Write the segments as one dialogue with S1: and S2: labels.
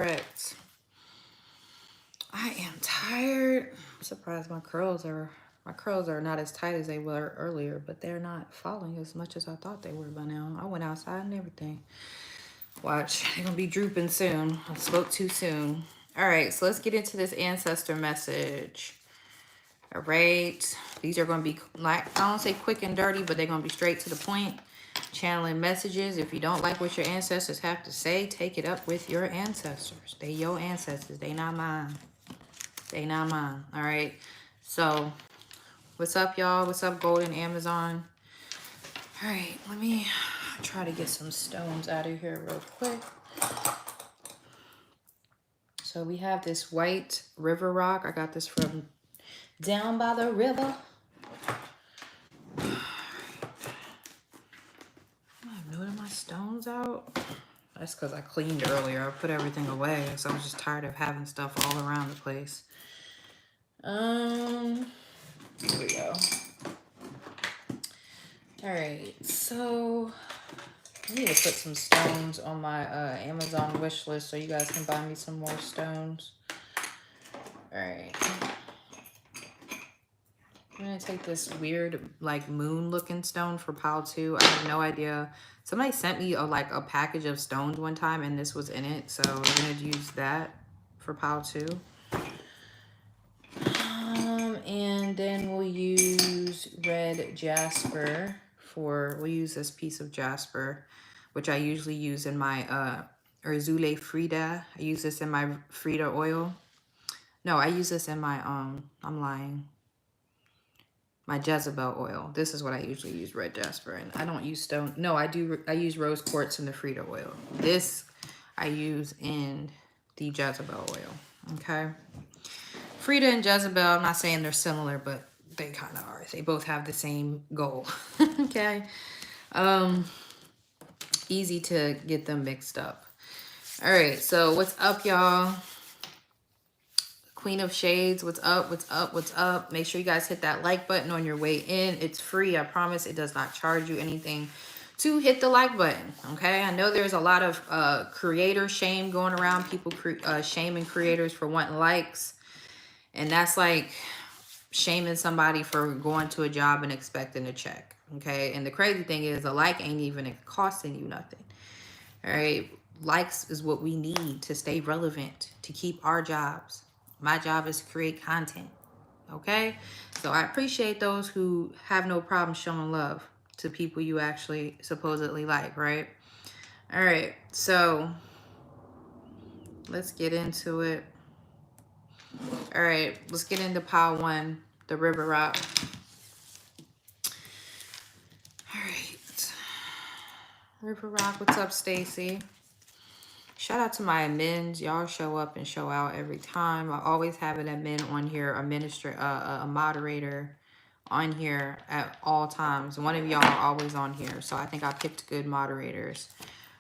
S1: Correct. I am tired. I'm surprised my curls are not as tight as they were earlier, but they're not falling as much as I thought they were by now. I went outside and everything. Watch, they're gonna be drooping soon. I spoke too soon. All right, so let's get into this ancestor message. All right, these are gonna be like, I don't say quick and dirty, but they're gonna be straight to the point. Channeling messages. If you don't like what your ancestors have to say, take it up with your ancestors. They your ancestors. They not mine. They not mine. All right. So, what's up, y'all? What's up, Golden Amazon? All right. Let me try to get some stones out of here real quick. So, we have this white river rock. I got this from down by the river. I have none of my stones out. That's because I cleaned earlier. I put everything away. So, I was just tired of having stuff all around the place. Here we go. All right, so I need to put some stones on my Amazon wish list so you guys can buy me some more stones. All right. I'm gonna take this weird like moon looking stone for pile 2. I have no idea. Somebody sent me a package of stones one time and this was in it. So we're gonna use that for pile 2. And then we'll use red jasper we'll use this piece of jasper, which I usually use in my Erzule Frida. I use this in my Frida oil. No, I use this in my I'm lying. My Jezebel oil. This is what I usually use red jasper in. I don't use stone. No, I use rose quartz in the Frida oil. This I use in the Jezebel oil. Okay. Frida and Jezebel, I'm not saying they're similar, but they kind of are. They both have the same goal. Okay. Easy to get them mixed up. All right. So what's up, y'all? Queen of Shades, what's up? What's up? What's up? Make sure you guys hit that like button on your way in. It's free. I promise it does not charge you anything to hit the like button. Okay. I know there's a lot of creator shame going around. People shaming creators for wanting likes. And that's like shaming somebody for going to a job and expecting a check. Okay. And the crazy thing is a like ain't even costing you nothing. All right. Likes is what we need to stay relevant, to keep our jobs. My job is to create content. Okay. So I appreciate those who have no problem showing love to people you actually supposedly like. Right. All right. So let's get into it. All right, let's get into pile 1, the river rock. All right. River rock, what's up, Stacy? Shout out to my admins. Y'all show up and show out every time. I always have an admin on here, a moderator on here at all times. One of y'all are always on here. So I think I picked good moderators.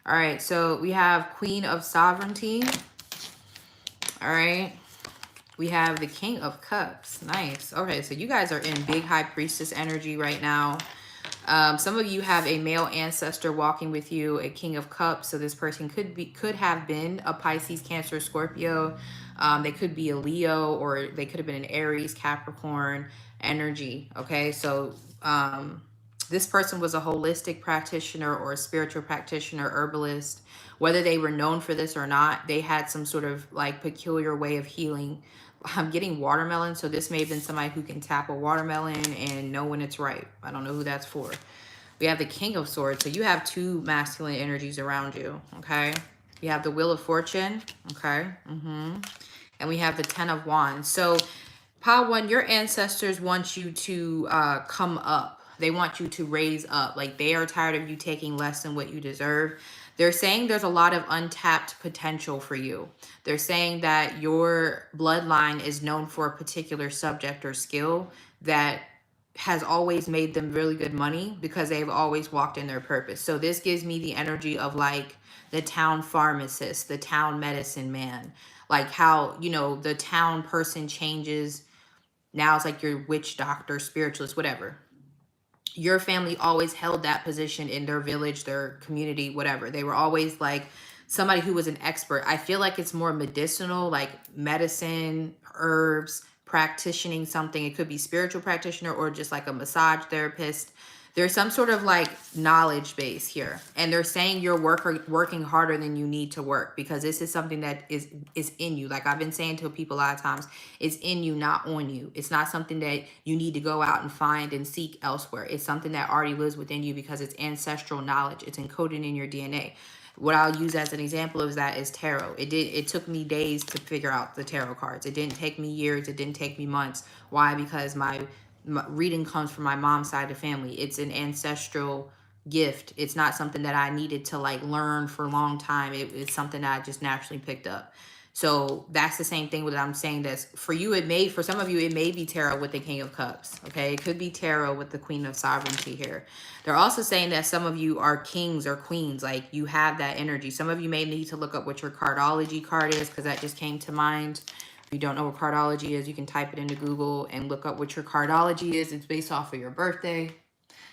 S1: All right, so we have Queen of Sovereignty. All right. We have the King of Cups. Nice. Okay, so you guys are in big High Priestess energy right now. Some of you have a male ancestor walking with you, a King of Cups. So this person could have been a Pisces, Cancer, Scorpio. They could be a Leo, or they could have been an Aries, Capricorn energy. Okay, so this person was a holistic practitioner or a spiritual practitioner, herbalist. Whether they were known for this or not, they had some sort of like peculiar way of healing. I'm getting watermelon, so this may have been somebody who can tap a watermelon and know when it's ripe. I don't know who that's for. We have the King of Swords, so you have 2 masculine energies around you, okay? We have the Wheel of Fortune, okay? And we have the 10 of Wands. So, pile 1, your ancestors want you to come up. They want you to raise up. Like, they are tired of you taking less than what you deserve. They're saying there's a lot of untapped potential for you. They're saying that your bloodline is known for a particular subject or skill that has always made them really good money because they've always walked in their purpose. So this gives me the energy of like the town pharmacist, the town medicine man, like how, you know, the town person changes. Now it's like your witch doctor, spiritualist, whatever. Your family always held that position in their village, their community, whatever. They were always like somebody who was an expert. I feel like it's more medicinal, like medicine, herbs, practicing something. It could be spiritual practitioner or just like a massage therapist. There's some sort of like knowledge base here, and they're saying you're working harder than you need to work, because this is something that is in you. Like I've been saying to people a lot of times, it's in you, not on you. It's not something that you need to go out and find and seek elsewhere. It's something that already lives within you because it's ancestral knowledge. It's encoded in your DNA. What I'll use as an example of that is tarot. It took me days to figure out the tarot cards. It didn't take me years. It didn't take me months. Why? Because my reading comes from my mom's side of the family. It's an ancestral gift. It's not something that I needed to like learn for a long time. It's something that I just naturally picked up. So that's the same thing with what I'm saying. That's for you. For some of you, it may be tarot with the King of Cups. Okay. It could be tarot with the Queen of Sovereignty here. They're also saying that some of you are kings or queens. Like you have that energy. Some of you may need to look up what your cardology card is, because that just came to mind. If you don't know what cardology is, you can type it into Google and look up what your cardology is. It's based off of your birthday.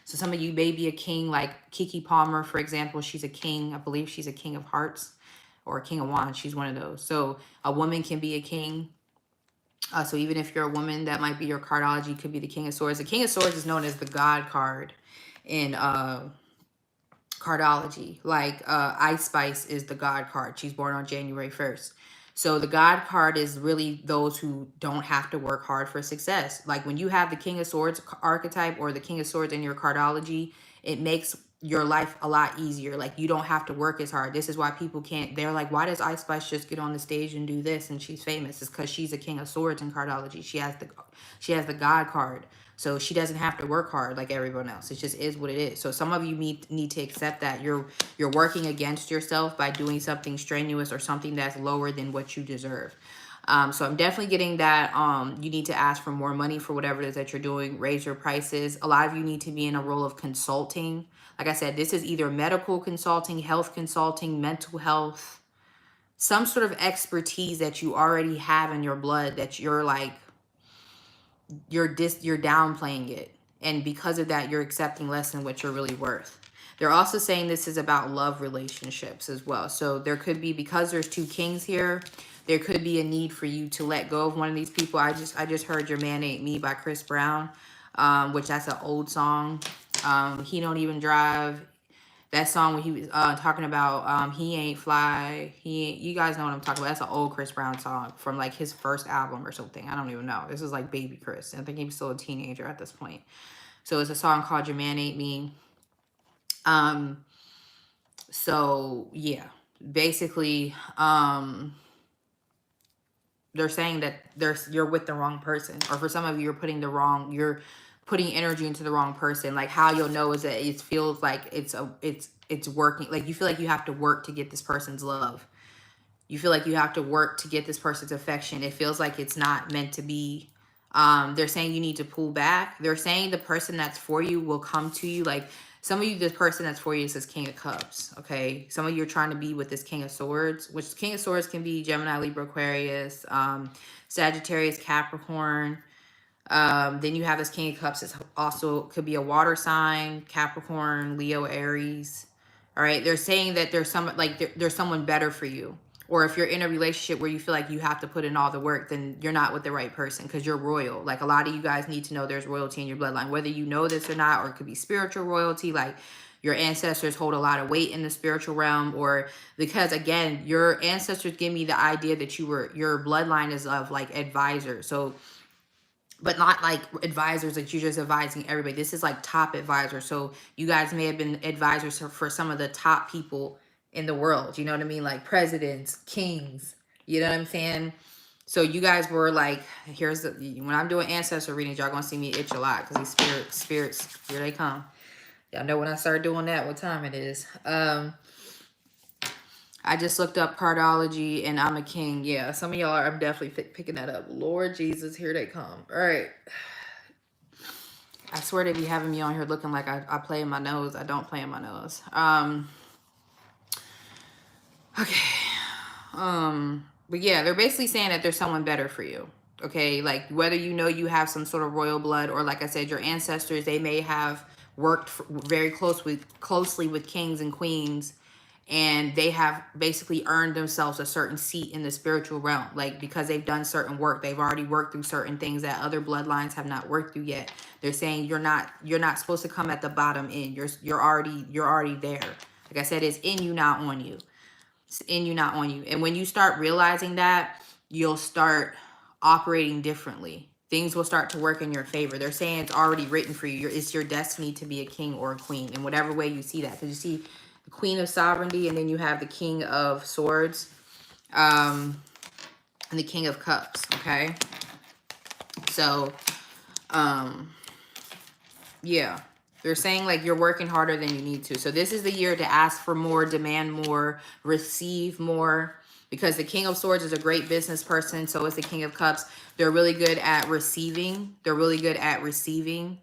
S1: So some of you may be a king, like Kiki Palmer, for example. She's a king. I believe she's a king of hearts or a king of wands. She's one of those. So a woman can be a king. So even if you're a woman, that might be your cardology. Could be the King of Swords. The King of Swords is known as the God card in cardology. Like Ice Spice is the God card. She's born on January 1st. So the God card is really those who don't have to work hard for success. Like when you have the King of Swords archetype or the King of Swords in your cardology, it makes your life a lot easier. Like you don't have to work as hard. This is why people can't, they're like, why does Ice Spice just get on the stage and do this and she's famous? It's because she's a King of Swords in cardology. She has the God card. So she doesn't have to work hard like everyone else. It just is what it is. So some of you need to accept that you're working against yourself by doing something strenuous or something that's lower than what you deserve. So I'm definitely getting that you need to ask for more money for whatever it is that you're doing. Raise your prices. A lot of you need to be in a role of consulting. Like I said, this is either medical consulting, health consulting, mental health, some sort of expertise that you already have in your blood that you're like, you're downplaying it, and because of that you're accepting less than what you're really worth. They're also saying this is about love relationships as well. So there could be, because there's two kings here, there could be a need for you to let go of one of these people. I just heard Your Man Ain't Me by Chris Brown, which that's an old song. He Don't Even Drive. That song when he was talking about he ain't fly, you guys know what I'm talking about. That's an old Chris Brown song from like his first album or something. I don't even know. This is like baby Chris. I think he was still a teenager at this point. So it's a song called Your Man Ain't Me. So yeah, basically they're saying that you're with the wrong person, or for some of you you're putting energy into the wrong person. Like how you'll know is that it feels like it's working. Like you feel like you have to work to get this person's love. You feel like you have to work to get this person's affection. It feels like it's not meant to be. They're saying you need to pull back. They're saying the person that's for you will come to you. Like some of you, this person that's for you is this King of Cups. Okay. Some of you are trying to be with this King of Swords, which King of Swords can be Gemini, Libra, Aquarius, Sagittarius, Capricorn. Then you have this King of Cups. It's also could be a water sign, Capricorn, Leo, Aries. All right. They're saying that there's there's someone better for you. Or if you're in a relationship where you feel like you have to put in all the work, then you're not with the right person, because you're royal. Like a lot of you guys need to know there's royalty in your bloodline, whether you know this or not, or it could be spiritual royalty. Like your ancestors hold a lot of weight in the spiritual realm, or because again, your ancestors give me the idea that your bloodline is of like advisors. So, but not like advisors that you're just advising everybody. This is like top advisors. So you guys may have been advisors for some of the top people in the world. You know what I mean? Like presidents, kings, you know what I'm saying? So you guys were like, when I'm doing ancestor readings, y'all gonna see me itch a lot, because these spirits, here they come. Y'all know when I start doing that, what time it is. I just looked up cardology and I'm a king. Yeah, some of y'all I'm definitely picking that up. Lord Jesus, here they come. All right. I swear they be having me on here looking like I play in my nose. I don't play in my nose. Okay. But yeah, they're basically saying that there's someone better for you. Okay. Like whether you know you have some sort of royal blood, or like I said, your ancestors, they may have worked very closely with kings and queens, and they have basically earned themselves a certain seat in the spiritual realm, like because they've done certain work. They've already worked through certain things that other bloodlines have not worked through yet. They're saying you're not supposed to come at the bottom end. You're already there. Like I said, it's in you, not on you. It's in you, not on you. And when you start realizing that, you'll start operating differently. Things will start to work in your favor. They're saying it's already written for you. It's your destiny to be a king or a queen in whatever way you see that. Because you see the Queen of Sovereignty, and then you have the King of Swords, and the King of Cups. Okay, so yeah, they're saying like you're working harder than you need to. So this is the year to ask for more, demand more, receive more, because the King of Swords is a great business person. So is the King of Cups. They're really good at receiving. They're really good at receiving.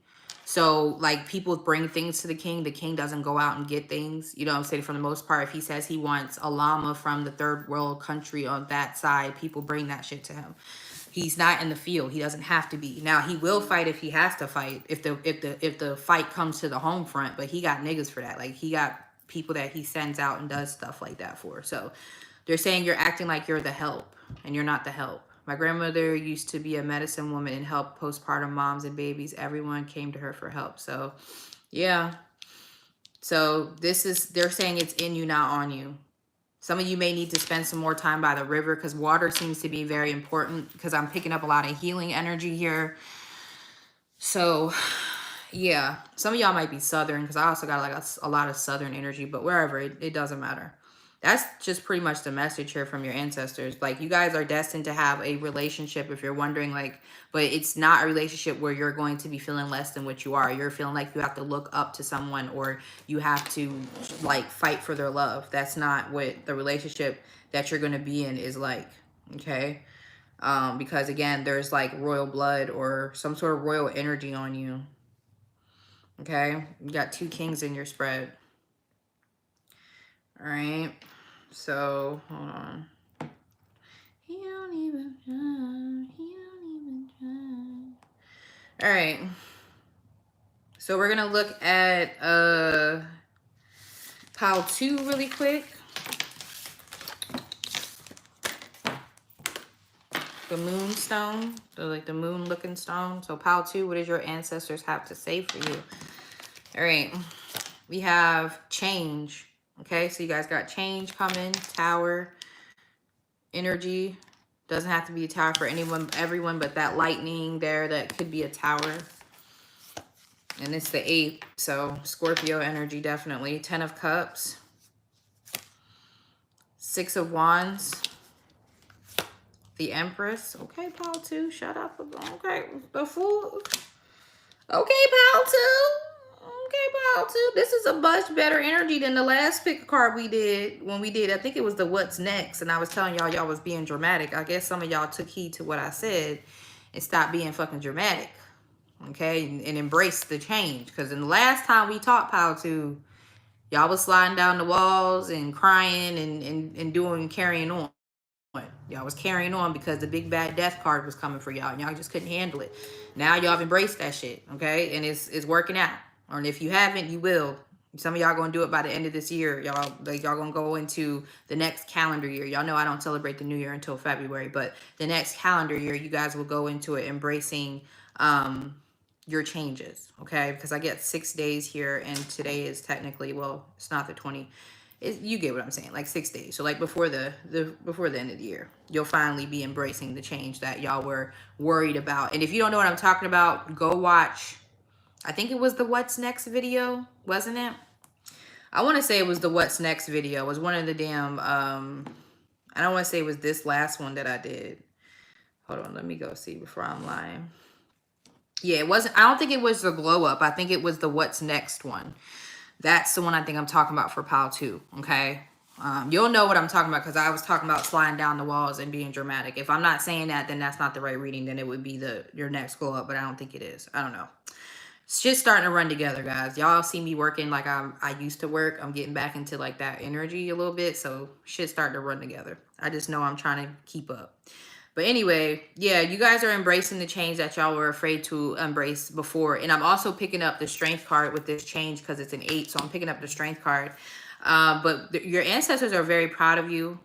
S1: So like people bring things to the king doesn't go out and get things. You know what I'm saying? For the most part, if he says he wants a llama from the third world country on that side, people bring that shit to him. He's not in the field. He doesn't have to be. Now he will fight if he has to fight, if the fight comes to the home front, but he got niggas for that. Like he got people that he sends out and does stuff like that for. So they're saying you're acting like you're the help, and you're not the help. My grandmother used to be a medicine woman and help postpartum moms and babies. Everyone came to her for help. So, yeah. So they're saying it's in you, not on you. Some of you may need to spend some more time by the river because water seems to be very important, because I'm picking up a lot of healing energy here. So, yeah. Some of y'all might be Southern, because I also got like a lot of Southern energy, but wherever, it doesn't matter. That's just pretty much the message here from your ancestors. Like, you guys are destined to have a relationship, if you're wondering, like, but it's not a relationship where you're going to be feeling less than what you are. You're feeling like you have to look up to someone, or you have to, like, fight for their love. That's not what the relationship that you're going to be in is like, okay? Because, again, there's, like, royal blood or some sort of royal energy on you, okay? You got 2 kings in your spread. All right. So, hold on. He don't even try. He don't even try. All right. So we're going to look at pile 2 really quick. The moonstone. Like the moon looking stone. So pile 2, what does your ancestors have to say for you? All right. We have change. Okay. So you guys got change coming. Tower. Energy. Doesn't have to be a tower for everyone, but that lightning there, that could be a tower. And it's the 8th, so Scorpio energy, definitely. 10 of Cups. 6 of Wands. The Empress. Okay, pile 2, shut up. Okay, the Fool. Okay, pile 2. Okay, pile 2. This is a much better energy than the last pick card we did. When we did, I think it was the What's Next. And I was telling y'all was being dramatic. I guess some of y'all took heed to what I said and stopped being fucking dramatic. Okay, and embrace the change. Because in the last time we talked, pile 2, y'all was sliding down the walls and crying and carrying on. Y'all was carrying on because the big bad death card was coming for y'all, and y'all just couldn't handle it. Now y'all have embraced that shit, okay? And it's working out. Or if you haven't, you will. Some of y'all gonna do it by the end of this year. Y'all gonna go into the next calendar year. Y'all know I don't celebrate the new year until February, but the next calendar year, you guys will go into it embracing your changes, okay? Because I get 6 days here, and today is technically, well, it's not the 20. You get what I'm saying, like 6 days. So like before the end of the year, you'll finally be embracing the change that y'all were worried about. And if you don't know what I'm talking about, go watch. I think it was the What's Next video, wasn't it? I want to say it was the What's Next video. It was one of the damn, I don't want to say it was this last one that I did. Hold on, let me go see before I'm lying. Yeah, it wasn't, I don't think it was the glow up. I think it was the What's Next one. That's the one I think I'm talking about for pile 2, okay? You'll know what I'm talking about because I was talking about sliding down the walls and being dramatic. If I'm not saying that, then that's not the right reading. Then it would be your next glow up, but I don't think it is. I don't know. It's just starting to run together, guys. Y'all see me working like I used to work. I'm getting back into like that energy a little bit, so shit's starting to run together. I just know I'm trying to keep up. But anyway, yeah, you guys are embracing the change that y'all were afraid to embrace before. And I'm also picking up the strength card with this change because it's an 8. So I'm picking up the strength card. But your ancestors are very proud of you.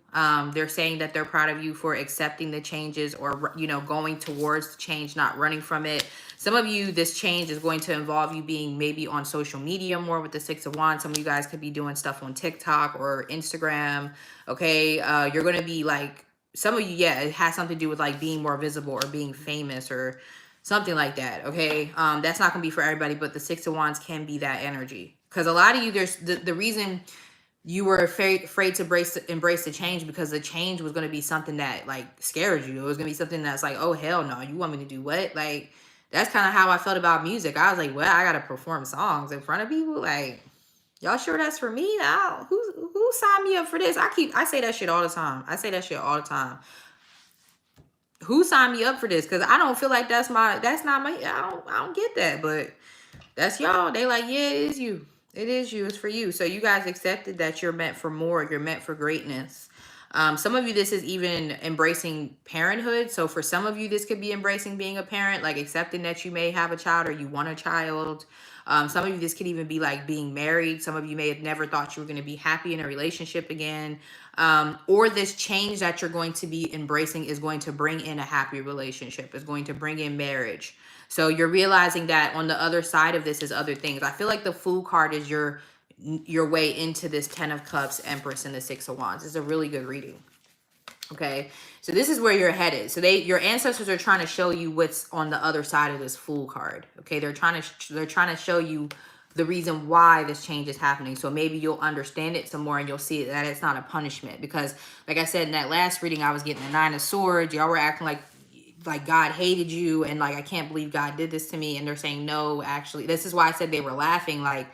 S1: They're saying that they're proud of you for accepting the changes, or, you know, going towards the change, not running from it. Some of you, this change is going to involve you being maybe on social media more with the Six of Wands. Some of you guys could be doing stuff on TikTok or Instagram. Okay. You're going to be like, some of you, yeah, it has something to do with like being more visible or being famous or something like that. Okay. That's not going to be for everybody, but the Six of Wands can be that energy. Because a lot of you, there's the reason you were afraid to embrace the change, because the change was going to be something that like scared you. It was going to be something that's like, oh hell no, you want me to do what? Like, that's kind of how I felt about music. I was like, well, I gotta perform songs in front of people. Like, y'all sure that's for me? Now, who signed me up for this? I say that shit all the time. I say that shit all the time. Who signed me up for this? Because I don't feel like that's not my. I don't get that, but that's y'all. They like, yeah, it is you. It is you. It's for you. So you guys accepted that you're meant for more. You're meant for greatness. Some of you, this is even embracing parenthood. So for some of you, this could be embracing being a parent, like accepting that you may have a child or you want a child. Some of you, this could even be like being married. Some of you may have never thought you were going to be happy in a relationship again. Or this change that you're going to be embracing is going to bring in a happy relationship, is going to bring in marriage. So you're realizing that on the other side of this is other things. I feel like the Fool card is your way into this 10 of Cups, Empress, and the 6 of Wands. It's a really good reading. Okay, so this is where you're headed. So your ancestors are trying to show you what's on the other side of this Fool card. Okay, they're trying to show you the reason why this change is happening. So maybe you'll understand it some more and you'll see that it's not a punishment. Because like I said in that last reading, I was getting the 9 of Swords. Y'all were acting like God hated you and like, I can't believe God did this to me. And they're saying, no, actually, this is why I said they were laughing. Like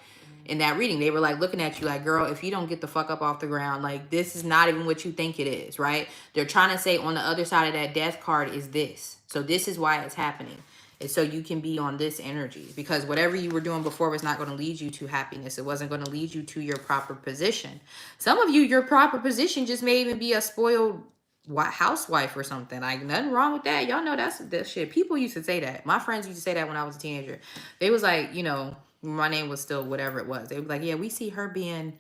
S1: in that reading, they were like looking at you like, girl, if you don't get the fuck up off the ground, like this is not even what you think it is, right? They're trying to say on the other side of that Death card is this. So this is why it's happening. It's so you can be on this energy, because whatever you were doing before was not going to lead you to happiness. It wasn't going to lead you to your proper position. Some of you, your proper position just may even be a spoiled housewife or something. Like nothing wrong with that. Y'all know that's shit. People used to say that. My friends used to say that when I was a teenager. They was like, you know, my name was still whatever it was. They were like, yeah, we see her being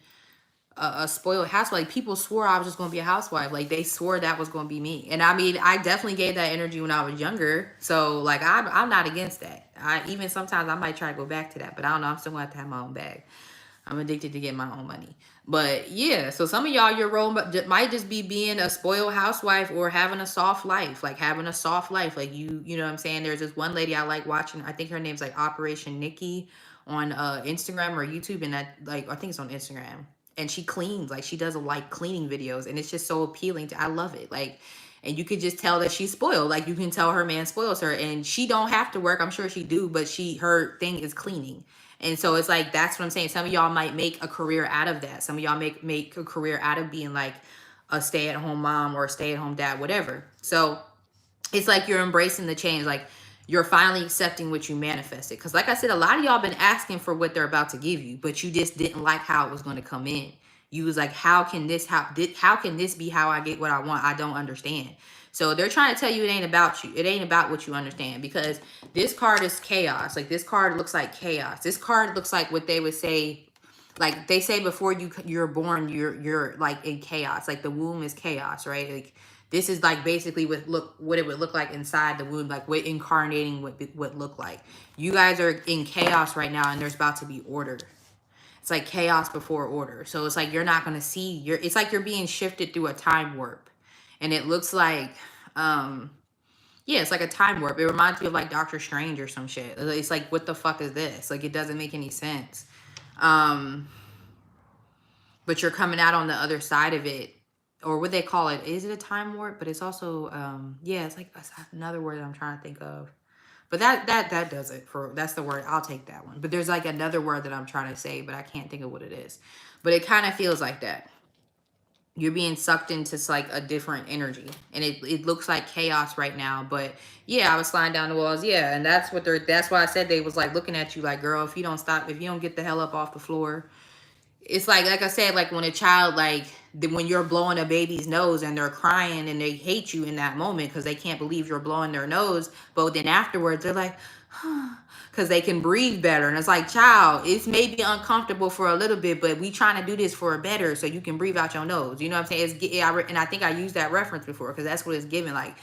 S1: a spoiled housewife. Like people swore I was just going to be a housewife. Like they swore that was going to be me. And I mean, I definitely gave that energy when I was younger. So like, I'm not against that. Even sometimes I might try to go back to that, but I don't know. I'm still going to have to have my own bag. I'm addicted to getting my own money. But yeah, so some of y'all, your role might just be being a spoiled housewife or having a soft life. Like having a soft life. Like you know what I'm saying? There's this one lady I like watching. I think her name's like Operation Nikki on Instagram or YouTube. And that, like, I think it's on Instagram. And she cleans. Like she does like cleaning videos. And it's just so appealing I love it. Like, and you could just tell that she's spoiled. Like you can tell her man spoils her. And she don't have to work. I'm sure she do. But her thing is cleaning. And so it's like, that's what I'm saying. Some of y'all might make a career out of that. Some of y'all make a career out of being like a stay-at-home mom or a stay-at-home dad, whatever. So it's like you're embracing the change. Like you're finally accepting what you manifested. Because like I said, a lot of y'all been asking for what they're about to give you, but you just didn't like how it was going to come in. You was like, how can this be how I get what I want? I don't understand. So they're trying to tell you it ain't about you. It ain't about what you understand, because this card is chaos. Like this card looks like chaos. This card looks like what they would say, like they say before you're born, you're like in chaos. Like the womb is chaos, right? Like this is like basically what it would look like inside the womb, like what incarnating would look like. You guys are in chaos right now, and there's about to be order. It's like chaos before order. So it's like you're not going to see it's like you're being shifted through a time warp. And it looks like yeah, it's like a time warp. It reminds me of like Doctor Strange or some shit. It's like, what the fuck is this? Like it doesn't make any sense. But you're coming out on the other side of it, or what they call it. Is it a time warp? But it's also yeah, it's like another word that I'm trying to think of. But that does it that's the word. I'll take that one. But there's like another word that I'm trying to say, but I can't think of what it is. But it kind of feels like that. You're being sucked into like a different energy, and it looks like chaos right now. But yeah, I was sliding down the walls. Yeah, and that's why I said they was like looking at you like, girl, if you don't stop, if you don't get the hell up off the floor. It's like I said, like when a child, like when you're blowing a baby's nose and they're crying and they hate you in that moment because they can't believe you're blowing their nose. But then afterwards they're like, because they can breathe better. And it's like, child, it's maybe uncomfortable for a little bit, but we trying to do this for a better so you can breathe out your nose. You know what I'm saying? And I think I used that reference before because that's what it's giving. Like,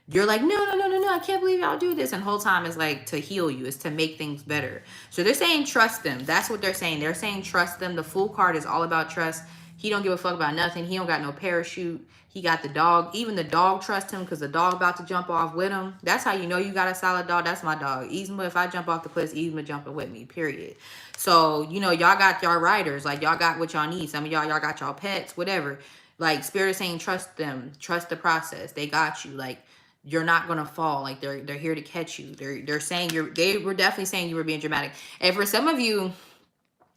S1: you're like, no, no, no, no, no, I can't believe y'all do this. And the whole time it's like to heal you, it's to make things better. So they're saying trust them. That's what they're saying. They're saying trust them. The Fool card is all about trust. He don't give a fuck about nothing. He don't got no parachute. He got the dog. Even the dog trusts him because the dog about to jump off with him. That's how you know you got a solid dog. That's my dog. Yzma, if I jump off the cliff, Yzma jumping with me, period. So, you know, y'all got y'all riders. Like, y'all got what y'all need. Some of y'all got y'all pets, whatever. Like, Spirit is saying trust them. Trust the process. They got you. Like, you're not gonna fall. Like, they're here to catch you. They're saying they were definitely saying you were being dramatic. And for some of you,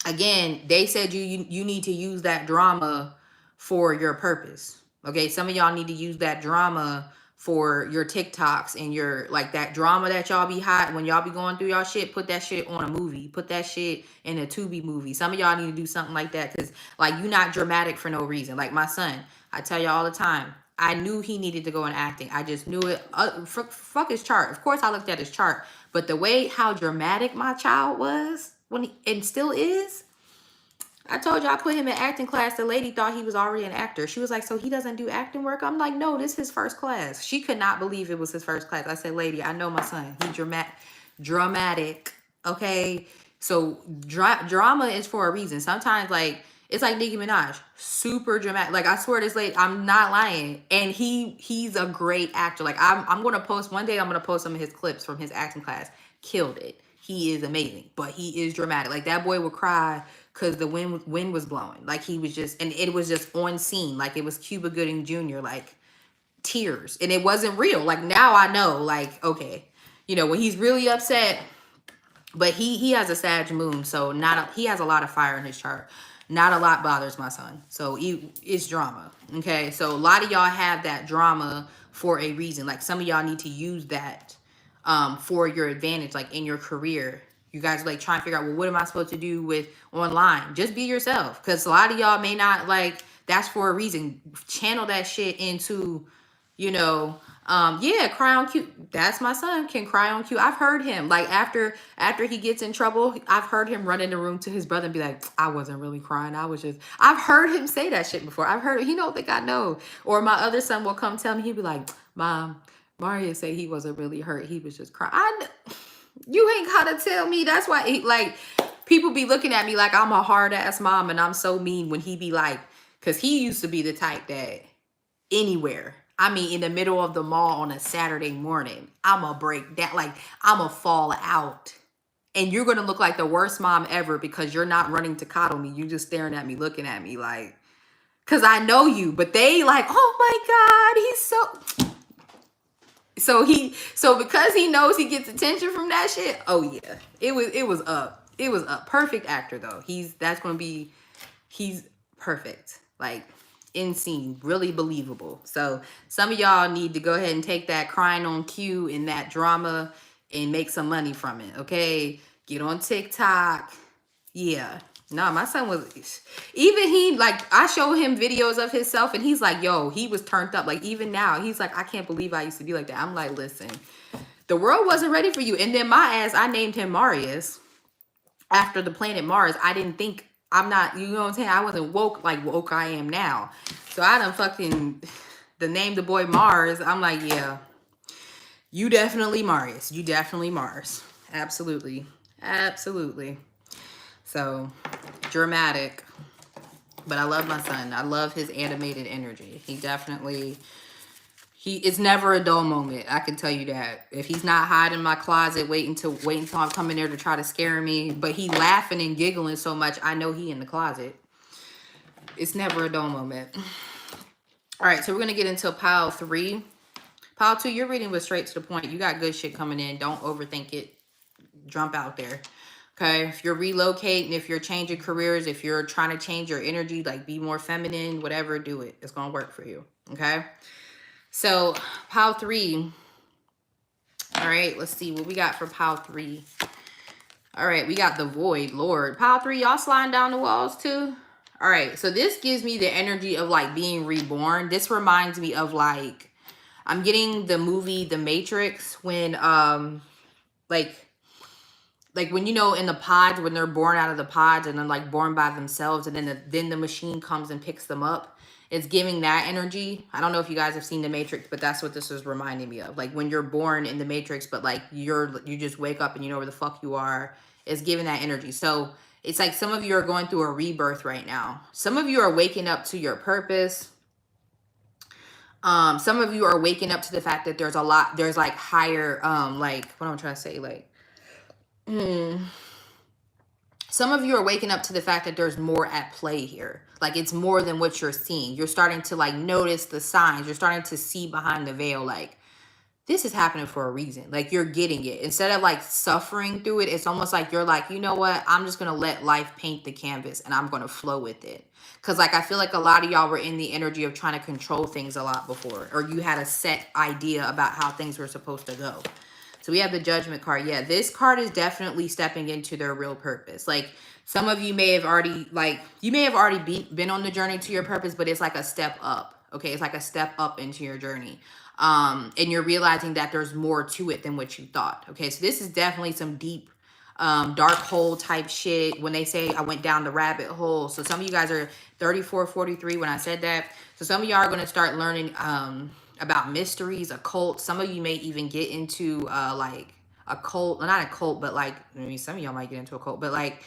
S1: again, they said you need to use that drama for your purpose. Okay, some of y'all need to use that drama for your TikToks and your, like, that drama that y'all be hot when y'all be going through y'all shit. Put that shit on a movie. Put that shit in a Tubi movie. Some of y'all need to do something like that because, like, you're not dramatic for no reason. Like my son, I tell y'all all the time, I knew he needed to go in acting. I just knew it. Fuck his chart. Of course, I looked at his chart, but the way how dramatic my child was when and still is. I told you I put him in acting class. The lady thought he was already an actor. She was like, so he doesn't do acting work? I'm like, no, this is his first class. She could not believe it was his first class. I said, lady, I know my son. He's dramatic. Okay. So drama is for a reason. Sometimes, like, it's like Nicki Minaj, super dramatic. Like, I swear this lady, I'm not lying. And he's a great actor. Like, I'm going to post one day, I'm going to post some of his clips from his acting class. Killed it. He is amazing, but he is dramatic. Like, that boy would cry because the wind was blowing. Like, he was just, and it was just on scene. Like, it was Cuba Gooding Jr., like, tears. And it wasn't real. Like, now I know, like, okay, you know, when he's really upset, but he has a Sag moon, so he has a lot of fire in his chart. Not a lot bothers my son. So it's drama. Okay. So a lot of y'all have that drama for a reason. Like, some of y'all need to use that for your advantage, like in your career. You guys like trying to figure out, well, what am I supposed to do with online? Just be yourself. Because a lot of y'all may not, like, that's for a reason. Channel that shit into, you know, yeah, cry on cue. That's my son, can cry on cue. I've heard him, like, after he gets in trouble, I've heard him run in the room to his brother and be like, I wasn't really crying. I've heard him say that shit before. He don't think I know. Or my other son will come tell me, he'll be like, Mom, Mario said he wasn't really hurt. He was just crying. You ain't gotta tell me. That's why, like, people be looking at me like I'm a hard ass mom and I'm so mean when he be like, because he used to be the type that anywhere, I mean, in the middle of the mall on a Saturday morning, I'ma break down, like, I'ma fall out. And you're gonna look like the worst mom ever because you're not running to coddle me. You just staring at me, looking at me like, because I know you. But they like, oh my God, he's so... So because he knows he gets attention from that shit, oh yeah, it was up. It was up. Perfect actor though. He's perfect. Like, in scene, really believable. So some of y'all need to go ahead and take that crying on cue and that drama and make some money from it. Okay, get on TikTok. Yeah. No, my son was, even he, like, I show him videos of himself and he's like, yo, he was turned up. Like, even now, he's like, I can't believe I used to be like that. I'm like, listen, the world wasn't ready for you. And then my ass, I named him Marius after the planet Mars. I didn't think, I'm not, you know what I'm saying? I wasn't woke like woke I am now. So I done fucking, the name the boy Mars. I'm like, yeah, you definitely Marius. You definitely Mars. Absolutely. Absolutely. So, dramatic. But I love my son. I love his animated energy. He definitely, it's never a dull moment. I can tell you that. If he's not hiding in my closet waiting until I'm coming there to try to scare me, but he laughing and giggling so much, I know he in the closet. It's never a dull moment. All right, so we're going to get into pile 3. Pile 2, your reading was straight to the point. You got good shit coming in. Don't overthink it. Jump out there. Okay, if you're relocating, if you're changing careers, if you're trying to change your energy, like be more feminine, whatever, do it. It's going to work for you. Okay, so pile 3. All right, let's see what we got for pile 3. All right, we got the Void Lord. Pile 3, y'all sliding down the walls too? All right, so this gives me the energy of like being reborn. This reminds me of like, I'm getting the movie The Matrix when like, like when, you know, in the pods, when they're born out of the pods and then like born by themselves, and then the machine comes and picks them up. It's giving that energy. I don't know if you guys have seen the Matrix, but that's what this is reminding me of. Like when you're born in the Matrix, but like you just wake up and you know where the fuck you are. It's giving that energy. So it's like some of you are going through a rebirth right now. Some of you are waking up to your purpose. Some of you are waking up to the fact that there's like higher, like what am I trying to say? Like, some of you are waking up to the fact that there's more at play here. Like it's more than what you're seeing. You're starting to like notice the signs. You're starting to see behind the veil. Like this is happening for a reason. Like you're getting it. Instead of like suffering through it, it's almost like you're like, you know what? I'm just going to let life paint the canvas and I'm going to flow with it. Cause like, I feel like a lot of y'all were in the energy of trying to control things a lot before, or you had a set idea about how things were supposed to go. So we have the Judgment card. Yeah, this card is definitely stepping into their real purpose. Like some of you may have already, like, you may have already been on the journey to your purpose, but it's like a step up. Okay, it's like a step up into your journey. And you're realizing that there's more to it than what you thought. Okay, so this is definitely some deep, dark hole type shit. When they say I went down the rabbit hole. So some of you guys are 34, 43 when I said that. So some of y'all are going to start learning, about mysteries, occult. Some of you may even get into like a cult, well, not a cult, but like, I mean, some of y'all might get into a cult, but like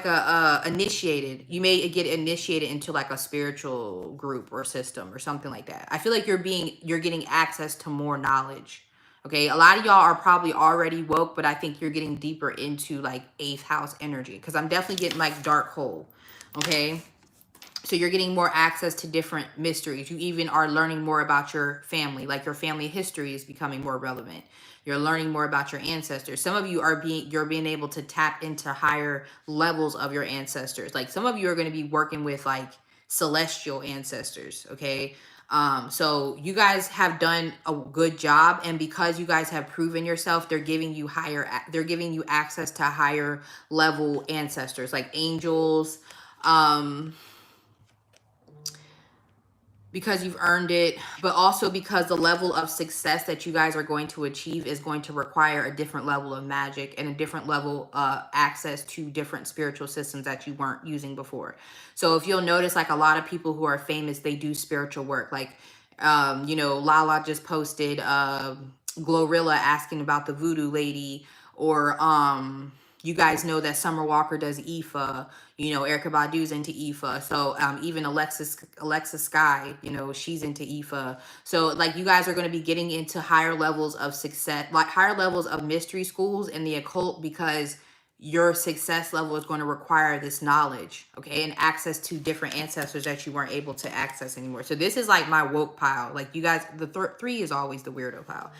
S1: a initiated, you may get initiated into like a spiritual group or system or something like that. I feel like you're getting access to more knowledge. Okay, a lot of y'all are probably already woke, but I think you're getting deeper into like 8th house energy, because I'm definitely getting like dark hole. Okay, so you're getting more access to different mysteries. You even are learning more about your family. Like your family history is becoming more relevant. You're learning more about your ancestors. Some of you you're being able to tap into higher levels of your ancestors. Like some of you are going to be working with like celestial ancestors. Okay. So you guys have done a good job. And because you guys have proven yourself, they're giving you access to higher level ancestors, like angels, because you've earned it, but also because the level of success that you guys are going to achieve is going to require a different level of magic and a different level access to different spiritual systems that you weren't using before. So if you'll notice, like a lot of people who are famous, they do spiritual work. Like, you know, Lala just posted Glorilla asking about the voodoo lady, or you guys know that Summer Walker does Ifa. You know, Erykah Badu's into Ifa. So even Alexa Sky, you know, she's into Ifa. So like you guys are going to be getting into higher levels of success, like higher levels of mystery schools and the occult, because your success level is going to require this knowledge, okay, and access to different ancestors that you weren't able to access anymore. So this is like my woke pile. Like you guys, the 3 is always the weirdo pile.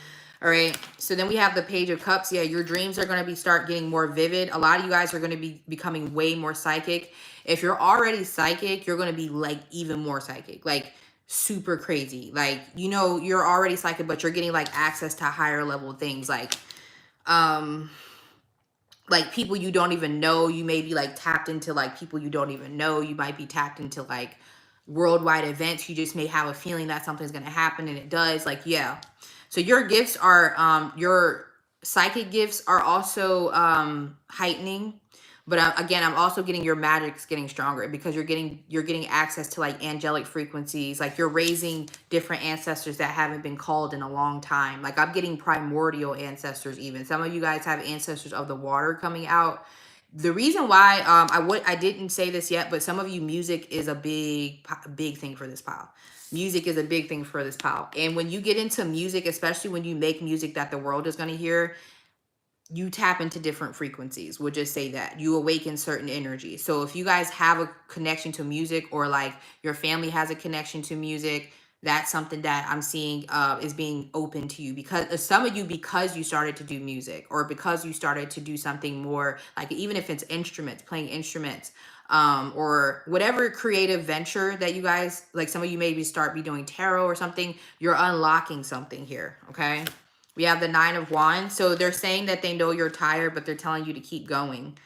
S1: All right, so then we have the Page of Cups. Yeah, your dreams are going to start getting more vivid. A lot of you guys are going to be becoming way more psychic. If you're already psychic, you're going to be like even more psychic, like super crazy. Like, you know, you're already psychic, but you're getting like access to higher level things, like people you don't even know. You may be like tapped into like people you don't even know. You might be tapped into like worldwide events. You just may have a feeling that something's going to happen, and it does. Like, yeah. So your gifts are, your psychic gifts are also heightening. But again, I'm also getting your magic's getting stronger, because you're getting access to like angelic frequencies. Like you're raising different ancestors that haven't been called in a long time. Like I'm getting primordial ancestors even. Some of you guys have ancestors of the water coming out. The reason why I didn't say this yet, but some of you, music is a big thing for this pile. Music is a big thing for this pile. And when you get into music, especially when you make music that the world is going to hear, you tap into different frequencies. We'll just say that you awaken certain energy. So if you guys have a connection to music, or like your family has a connection to music, that's something that I'm seeing is being open to you, because some of you, because you started to do music, or because you started to do something more, like even if it's instruments, playing instruments, or whatever creative venture that you guys, like some of you maybe be doing tarot or something, you're unlocking something here. Okay. We have the 9 of Wands. So they're saying that they know you're tired, but they're telling you to keep going.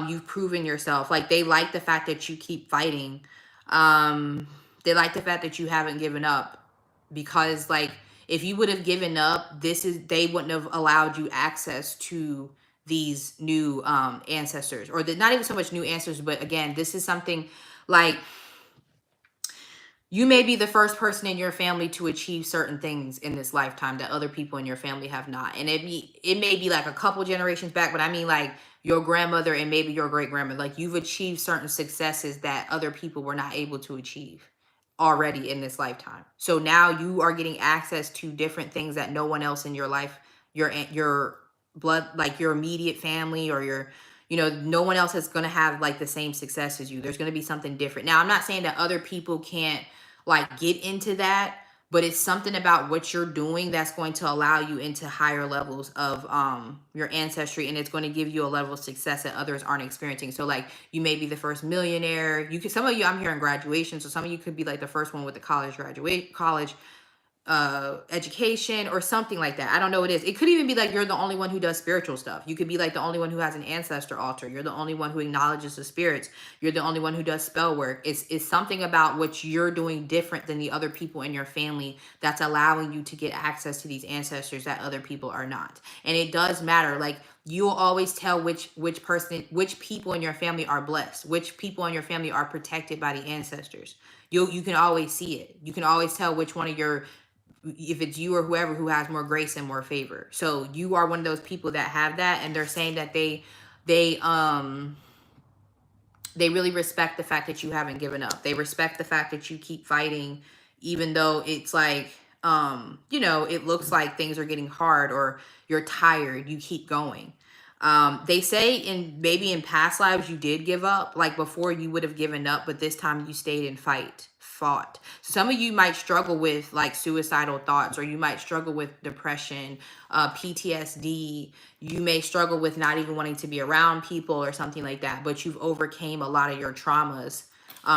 S1: You've proven yourself. Like they like the fact that you keep fighting. They like the fact that you haven't given up, because like If you would have given up, they wouldn't have allowed you access to these new ancestors, or not even so much new ancestors, but again, this is something like you may be the first person in your family to achieve certain things in this lifetime that other people in your family have not. And it may be like a couple generations back, but I mean like your grandmother and maybe your great grandmother, like you've achieved certain successes that other people were not able to achieve already in this lifetime. So now you are getting access to different things that no one else in your life, your blood, like your immediate family or your, no one else is going to have like the same success as you. There's going to be something different. Now, I'm not saying that other people can't like get into that, but it's something about what you're doing that's going to allow you into higher levels of your ancestry, and it's going to give you a level of success that others aren't experiencing. So like you may be the first millionaire. You could, some of you, I'm hearing graduation, so some of you could be like the first one with the college education or something like that. I don't know what it is. It could even be like you're the only one who does spiritual stuff. You could be like the only one who has an ancestor altar. You're the only one who acknowledges the spirits. You're the only one who does spell work. It's something about what you're doing different than the other people in your family that's allowing you to get access to these ancestors that other people are not. And it does matter. Like you'll always tell which people in your family are blessed, which people in your family are protected by the ancestors. You can always see it. You can always tell which one of your, if it's you or whoever, who has more grace and more favor. So you are one of those people that have that, and they're saying that they really respect the fact that you haven't given up. They respect the fact that you keep fighting, even though it's like it looks like things are getting hard or you're tired. You keep going. They say maybe in past lives you did give up, like before you would have given up, but this time you stayed and fought. Some of you might struggle with like suicidal thoughts, or you might struggle with depression, PTSD. You may struggle with not even wanting to be around people or something like that, but you've overcame a lot of your traumas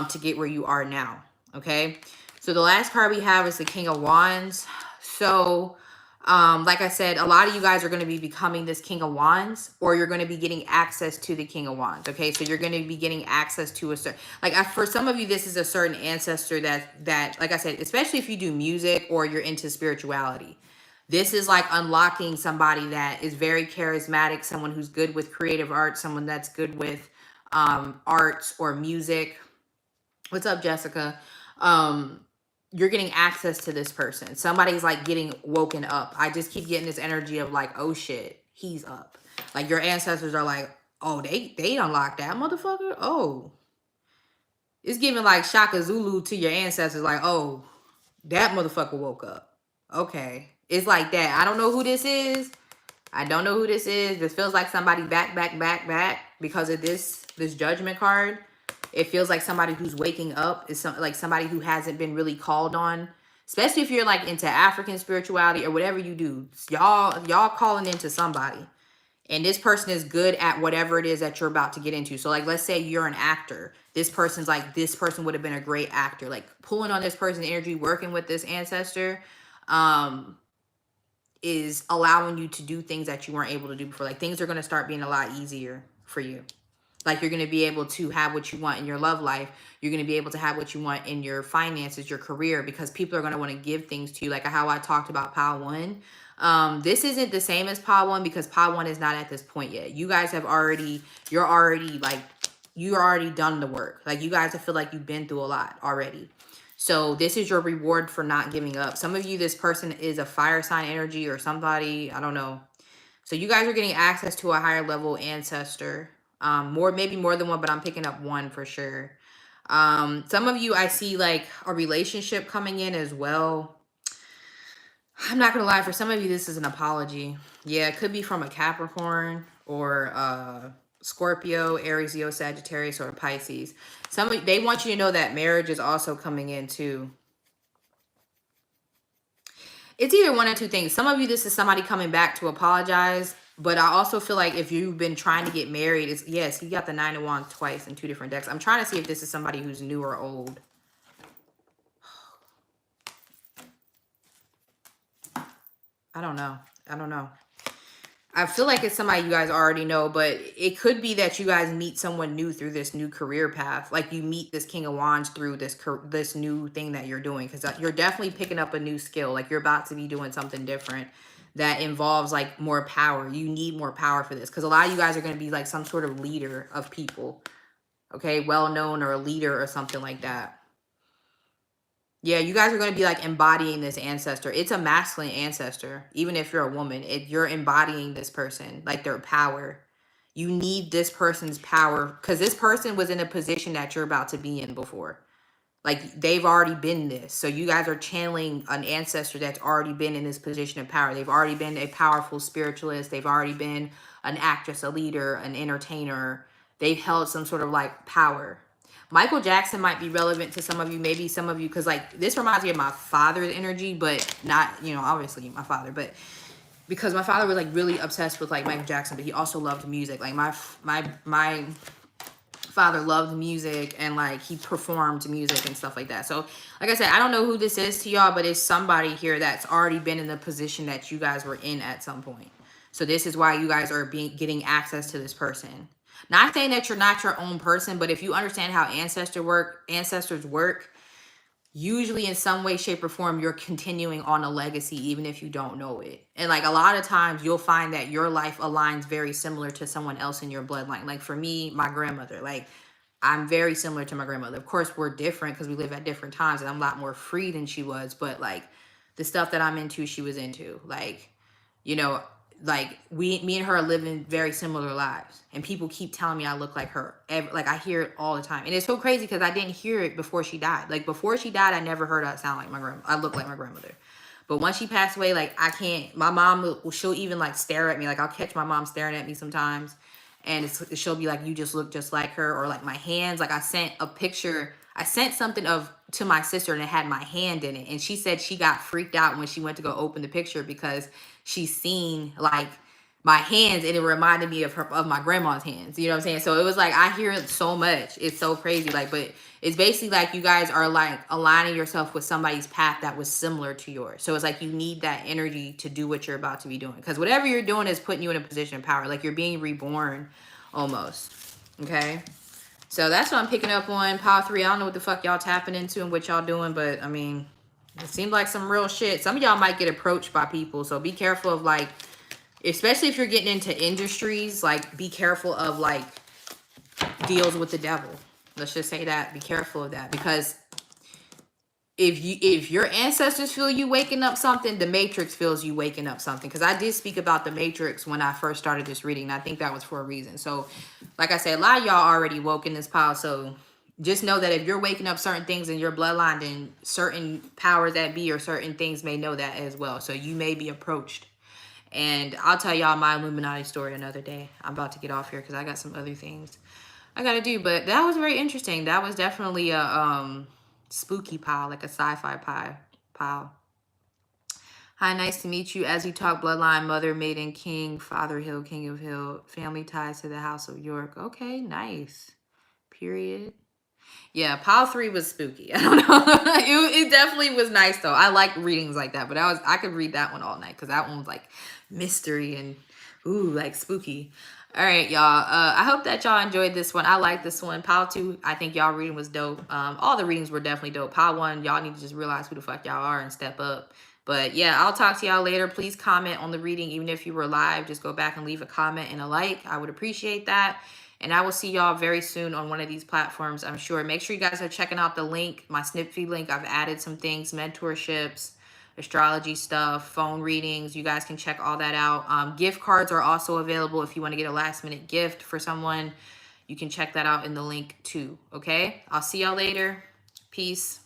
S1: to get where you are now. Okay. So the last card we have is the King of Wands. So like I said, a lot of you guys are going to be becoming this King of Wands, or you're going to be getting access to the King of Wands. Okay, so you're going to be getting access to a certain, like for some of you, this is a certain ancestor that, like I said, especially if you do music or you're into spirituality. This is like unlocking somebody that is very charismatic, someone who's good with creative art, someone that's good with arts or music. What's up, Jessica? You're getting access to this person. Somebody's like getting woken up. I just keep getting this energy of like, oh shit, he's up. Like your ancestors are like, oh, they unlocked that motherfucker. Oh, it's giving like Shaka Zulu to your ancestors. Like, oh, that motherfucker woke up. Okay, it's like that. I don't know who this is. I don't know who this is. This feels like somebody back because of this judgment card. It feels like somebody who's waking up is like somebody who hasn't been really called on, especially if you're like into African spirituality or whatever you do. Y'all calling into somebody, and this person is good at whatever it is that you're about to get into. So like, let's say you're an actor. This person would have been a great actor. Like pulling on this person's energy, working with this ancestor, is allowing you to do things that you weren't able to do before. Like things are going to start being a lot easier for you. Like you're going to be able to have what you want in your love life. You're going to be able to have what you want in your finances, your career, because people are going to want to give things to you. Like how I talked about Pile 1. This isn't the same as Pile 1 because Pile 1 is not at this point yet. You guys you're already done the work. Like you guys, I feel like you've been through a lot already. So this is your reward for not giving up. Some of you, this person is a fire sign energy or somebody, I don't know. So you guys are getting access to a higher level ancestor. Maybe more than one, but I'm picking up one for sure. Some of you, I see like a relationship coming in as well. I'm not gonna lie, for some of you, this is an apology. Yeah, it could be from a Capricorn or Scorpio, Aries, Leo, Sagittarius, or Pisces. They want you to know that marriage is also coming in too. It's either one or two things. Some of you, this is somebody coming back to apologize. But I also feel like if you've been trying to get married, yes, you got the 9 of Wands twice in 2 different decks. I'm trying to see if this is somebody who's new or old. I don't know. I feel like it's somebody you guys already know, but it could be that you guys meet someone new through this new career path. Like you meet this King of Wands through this new thing that you're doing, because you're definitely picking up a new skill. Like you're about to be doing something different that involves like more power. You need more power for this, because a lot of you guys are going to be like some sort of leader of people. Okay, well known, or a leader or something like that. Yeah, you guys are going to be like embodying this ancestor. It's a masculine ancestor. Even if you're a woman, you're embodying this person, like their power. You need this person's power, because this person was in a position that you're about to be in before. Like they've already been this. So you guys are channeling an ancestor that's already been in this position of power. They've already been a powerful spiritualist. They've already been an actress, a leader, an entertainer. They've held some sort of like power. Michael Jackson might be relevant to some of you, maybe some of you, because like this reminds me of my father's energy, but not, you know, obviously my father, but because my father was like really obsessed with like Michael Jackson, but he also loved music. Like my father loved music, and like he performed music and stuff like that. So like I said, I don't know who this is to y'all, but it's somebody here that's already been in the position that you guys were in at some point. So this is why you guys are getting access to this person. Not saying that you're not your own person, but if you understand how ancestors work, usually in some way, shape, or form, you're continuing on a legacy, even if you don't know it. And like a lot of times you'll find that your life aligns very similar to someone else in your bloodline. Like for me, my grandmother, like I'm very similar to my grandmother. Of course, we're different because we live at different times, and I'm a lot more free than she was. But like the stuff that I'm into, she was into. Like, you know, like me and her are living very similar lives, and people keep telling me I look like her. Like I hear it all the time, and it's so crazy because I didn't hear it before she died. Like before she died, I never heard I sound like my grandma. I look like my grandmother. But once she passed away, like I can't. My mom, she'll even like stare at me. Like I'll catch my mom staring at me sometimes, and she'll be like, "You just look just like her." Or like my hands. Like I sent a picture. I sent something to my sister, and it had my hand in it, and she said she got freaked out when she went to go open the picture because she seen like my hands, and it reminded me of my grandma's hands. You know what I'm saying? So it was like I hear it so much. It's so crazy. Like, but it's basically like you guys are like aligning yourself with somebody's path that was similar to yours. So it's like you need that energy to do what you're about to be doing, because whatever you're doing is putting you in a position of power. Like you're being reborn almost. Okay. So that's what I'm picking up on. Power 3. I don't know what the fuck y'all tapping into and what y'all doing, but I mean, it seemed like some real shit. Some of y'all might get approached by people, so be careful of like, especially if you're getting into industries, like be careful of like deals with the devil. Let's just say that. Be careful of that, because if your ancestors feel you waking up something, the matrix feels you waking up something. Because I did speak about the matrix when I first started this reading, and I think that was for a reason. So like I said, a lot of y'all already woke in this pile, so just know that if you're waking up certain things in your bloodline, then certain powers that be or certain things may know that as well. So you may be approached. And I'll tell y'all my Illuminati story another day. I'm about to get off here because I got some other things I gotta do. But that was very interesting. That was definitely a spooky pile, like a sci-fi pile. Hi, nice to meet you. As we talk, bloodline, mother, maiden, king, father, hill, king of hill, family ties to the house of York. Okay, nice. Period. Yeah, pile 3 was spooky. I don't know. it definitely was nice though. I like readings like that, but I could read that one all night because that one was like mystery and ooh, like spooky. All right, y'all. I hope that y'all enjoyed this one. I like this one. Pile 2, I think y'all reading was dope. All the readings were definitely dope. Pile 1, y'all need to just realize who the fuck y'all are and step up. But yeah, I'll talk to y'all later. Please comment on the reading, even if you were live. Just go back and leave a comment and a like. I would appreciate that. And I will see y'all very soon on one of these platforms, I'm sure. Make sure you guys are checking out the link, my snip feed link. I've added some things, mentorships, astrology stuff, phone readings. You guys can check all that out. Gift cards are also available if you want to get a last minute gift for someone. You can check that out in the link too, okay? I'll see y'all later. Peace.